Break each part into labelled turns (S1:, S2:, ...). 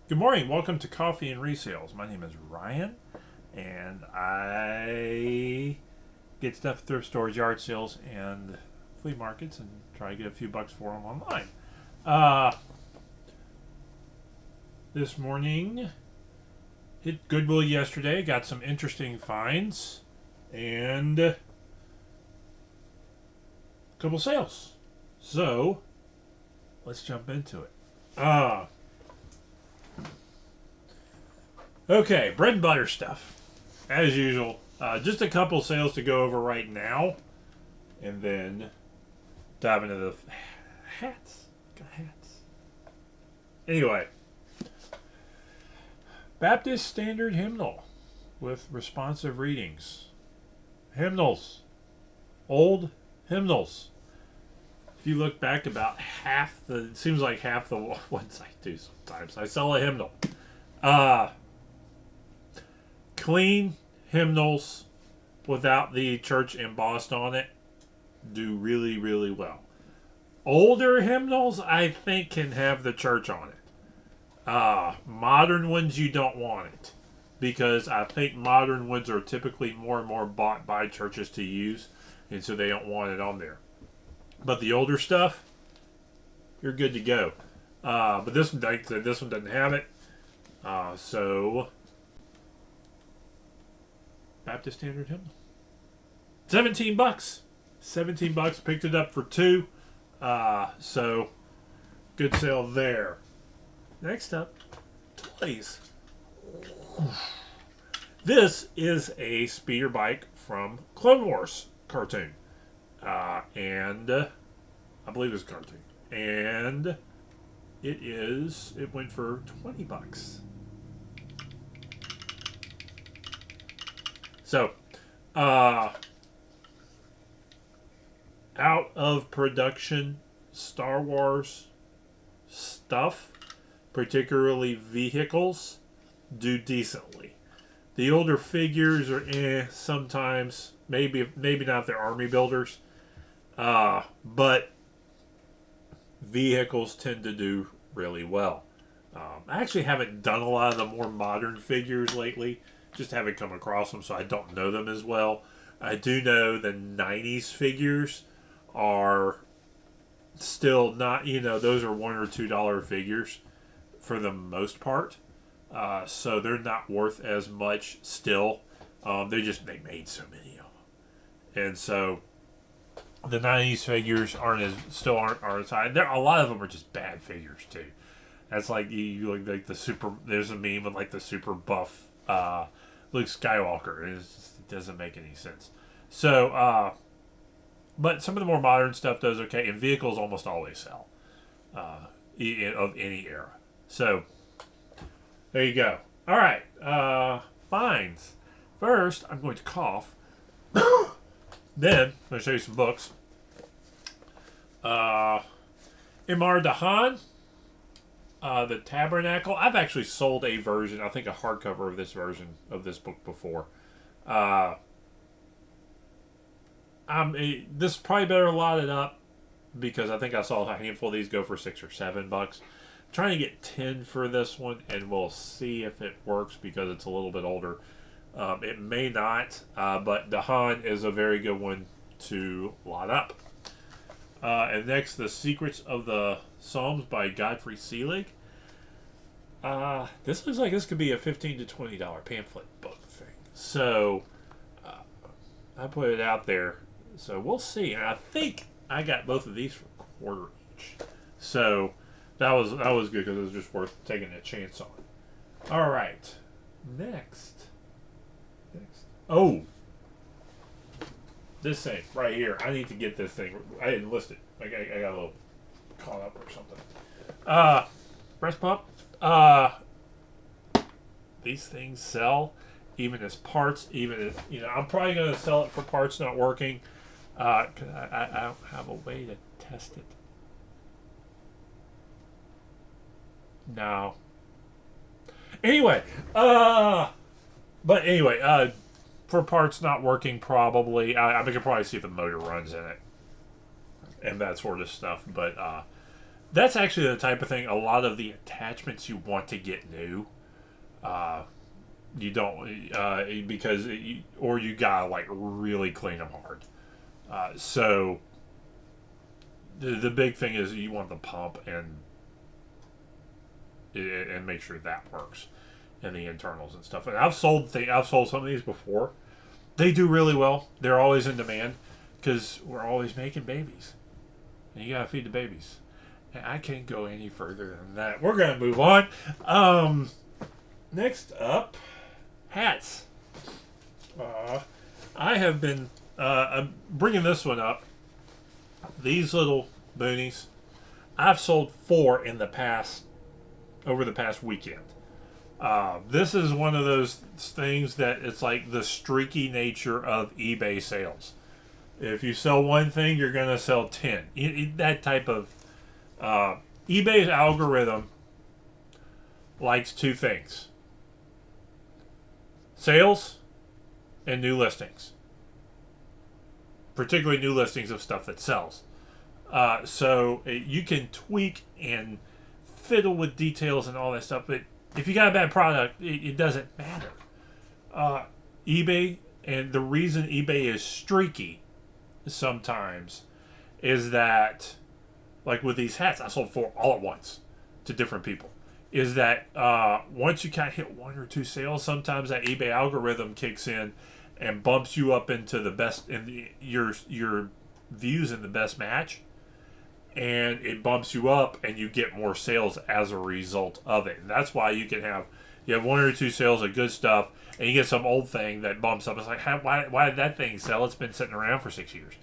S1: Good morning. Welcome to Coffee and Resales. My name is Ryan, and I get stuff at thrift stores, yard sales, and flea markets, and try to get a few bucks for them online. Uh, this morning, hit Goodwill yesterday. Got some interesting finds, and a couple sales. So, let's jump into it. Okay, bread and butter stuff. As usual, just a couple sales to go over right now, and then dive into the hats. Got hats. Anyway, Baptist Standard Hymnal with responsive readings. Hymnals. Old hymnals. If you look back, about it seems like half the ones I do sometimes. I sell a hymnal. Clean hymnals without the church embossed on it do really, really well. Older hymnals, I think, can have the church on it. Modern ones, you don't want it. Because I think modern ones are typically more and more bought by churches to use. And so they don't want it on there. But the older stuff, you're good to go. But this one, like I said, this one doesn't have it. So Baptist Standard Hymnal. $17. $17. Picked it up for two. So good sale there. Next up, toys. This is a speeder bike from Clone Wars cartoon. And I believe it's a cartoon. And it went for $20. So, out of production Star Wars stuff, particularly vehicles, do decently. The older figures are sometimes, maybe not if they're army builders, but vehicles tend to do really well. I actually haven't done a lot of the more modern figures lately. Just haven't come across them, so I don't know them as well. I do know the 90s figures are still not, those are $1 or $2 figures for the most part. So they're not worth as much still. They made so many of them. And so the 90s figures aren't as high. A lot of them are just bad figures too. That's like you look like the super, there's a meme with like the super buff, Luke Skywalker. It doesn't make any sense. So, but some of the more modern stuff does okay, and vehicles almost always sell of any era. So, there you go. All right, finds. First, I'm going to cough. Then, I'm going to show you some books. Imar Dahan, The Tabernacle. I've actually sold a version, I think a hardcover of this version of this book before. This is probably better lotted up because I think I saw a handful of these go for $6 or $7. I'm trying to get 10 for this one, and we'll see if it works because it's a little bit older. It may not, but Dahan is a very good one to lot up. And next, The Secrets of the Psalms by Godfrey Seelig. This looks like this could be a $15 to $20 pamphlet book thing. So, I put it out there. So, we'll see. And I think I got both of these for a quarter each. So, that was good because it was just worth taking a chance on. All right. Next. Oh. This thing right here. I need to get this thing. I didn't list it. I got a little caught up or something. Breast pump. These things sell even as parts. Even as, I'm probably going to sell it for parts not working. Cause I don't have a way to test it. No. Anyway, for parts not working, probably I can probably see if the motor runs in it and that sort of stuff. But that's actually the type of thing. A lot of the attachments you want to get new, you don't because or you gotta like really clean them hard. So the big thing is you want the pump and make sure that works, and the internals and stuff. And I've sold some of these before. They do really well. They're always in demand because we're always making babies, and you gotta feed the babies. And I can't go any further than that. We're gonna move on. Next up, hats. I have been I'm bringing this one up. These little boonies, I've sold 4 in the past over the past weekend. This is one of those things that it's like the streaky nature of eBay sales. If you sell one thing, you're going to sell 10. That type of eBay's algorithm likes 2 things: sales and new listings, particularly new listings of stuff that sells. So you can tweak and fiddle with details and all that stuff, but if you got a bad product, it doesn't matter. eBay, and the reason eBay is streaky sometimes is that, like with these hats, I sold 4 all at once to different people. Is that once you kind of hit 1 or 2 sales, sometimes that eBay algorithm kicks in and bumps you up into the best in your views in the best match, and it bumps you up, and you get more sales as a result of it. And that's why you have 1 or 2 sales of good stuff, and you get some old thing that bumps up. It's like, why did that thing sell? It's been sitting around for 6 years.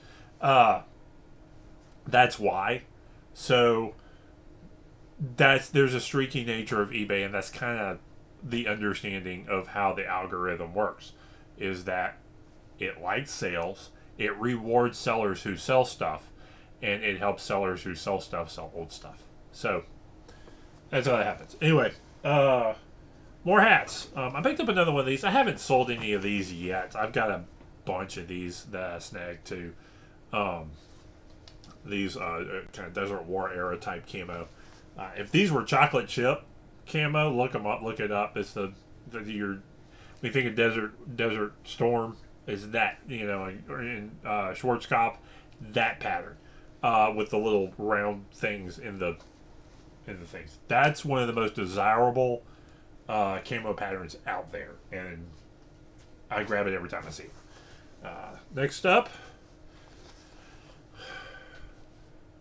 S1: That's why. So there's a streaky nature of eBay, and that's kind of the understanding of how the algorithm works. Is that it likes sales, it rewards sellers who sell stuff, and it helps sellers who sell stuff sell old stuff. So that's how that happens. Anyway, more hats. I picked up another one of these. I haven't sold any of these yet. I've got a bunch of these that I snagged too. These kind of Desert War era type camo. If these were chocolate chip camo, look them up. Look it up. It's when you think of Desert Storm, is that, or in Schwarzkopf, that pattern with the little round things in the things. That's one of the most desirable camo patterns out there, and I grab it every time I see it. Next up,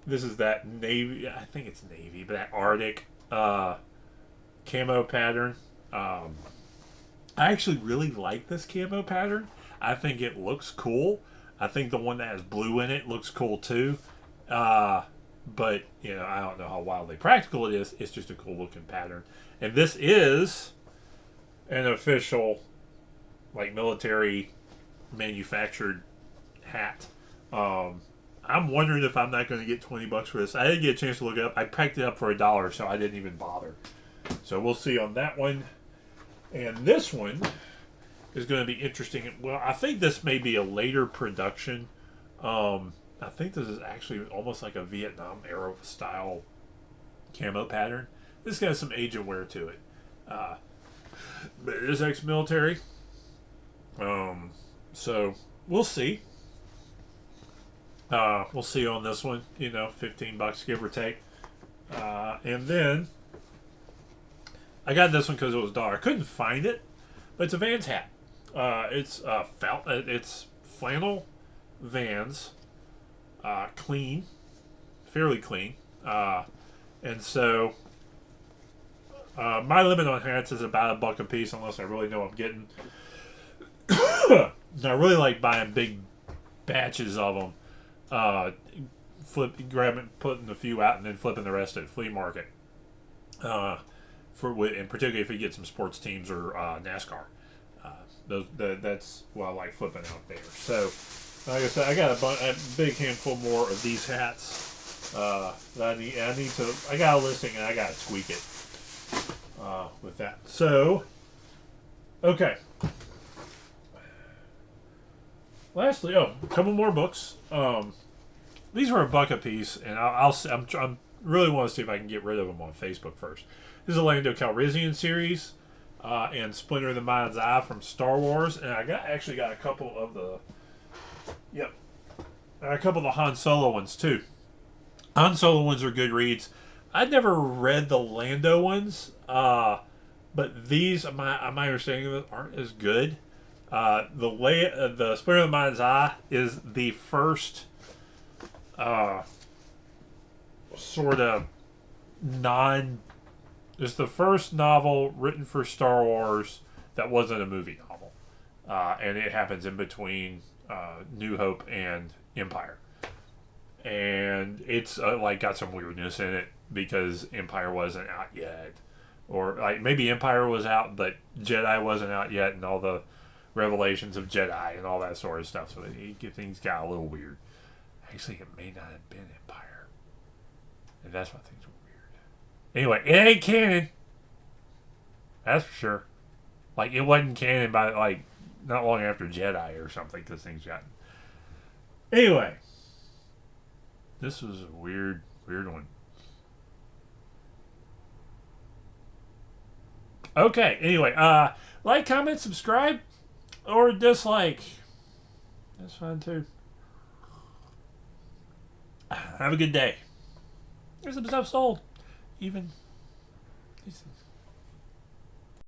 S1: this is that navy. I think it's navy, but that Arctic camo pattern. I actually really like this camo pattern. I think it looks cool. I think the one that has blue in it looks cool too. But I don't know how wildly practical it is. It's just a cool looking pattern. And this is an official, like, military manufactured hat. I'm wondering if I'm not going to get $20 for this. I didn't get a chance to look it up. I picked it up for $1, so I didn't even bother. So we'll see on that one. And this one is going to be interesting. Well, I think this may be a later production. I think this is actually almost like a Vietnam era style camo pattern. This got some age and wear to it. But it is ex-military. So we'll see. We'll see on this one. $15 give or take. And then I got this one because it was $1. I couldn't find it, but it's a Vans hat. It's flannel Vans, clean, fairly clean, and so my limit on hats is about $1 a piece, unless I really know what I'm getting. I really like buying big batches of them, grabbing, putting a few out, and then flipping the rest at flea market. And particularly if you get some sports teams or NASCAR, that's what I like flipping out there. So, like I said, I got a big handful more of these hats that I need to. I got a listing and I got to tweak it with that. So, okay. Lastly, a couple more books. These were $1 a piece, and I'm really want to see if I can get rid of them on Facebook first. This is a Lando Calrissian series, and Splinter of the Mind's Eye from Star Wars, and I actually got a couple of the, yep, a couple of the Han Solo ones too. Han Solo ones are good reads. I'd never read the Lando ones, but these, my understanding of it, aren't as good. The Splinter of the Mind's Eye is the first sort of non. It's the first novel written for Star Wars that wasn't a movie novel, and it happens in between New Hope and Empire, and it's like got some weirdness in it because Empire wasn't out yet, or like maybe Empire was out but Jedi wasn't out yet, and all the revelations of Jedi and all that sort of stuff. So things got a little weird. Actually, it may not have been Empire, and that's why things were weird. Anyway, it ain't canon. That's for sure. Like, it wasn't canon by, like, not long after Jedi or something, because things got... Anyway. This was a weird one. Okay, anyway, like, comment, subscribe, or dislike. That's fine, too. Have a good day. There's some stuff sold. Even... these things.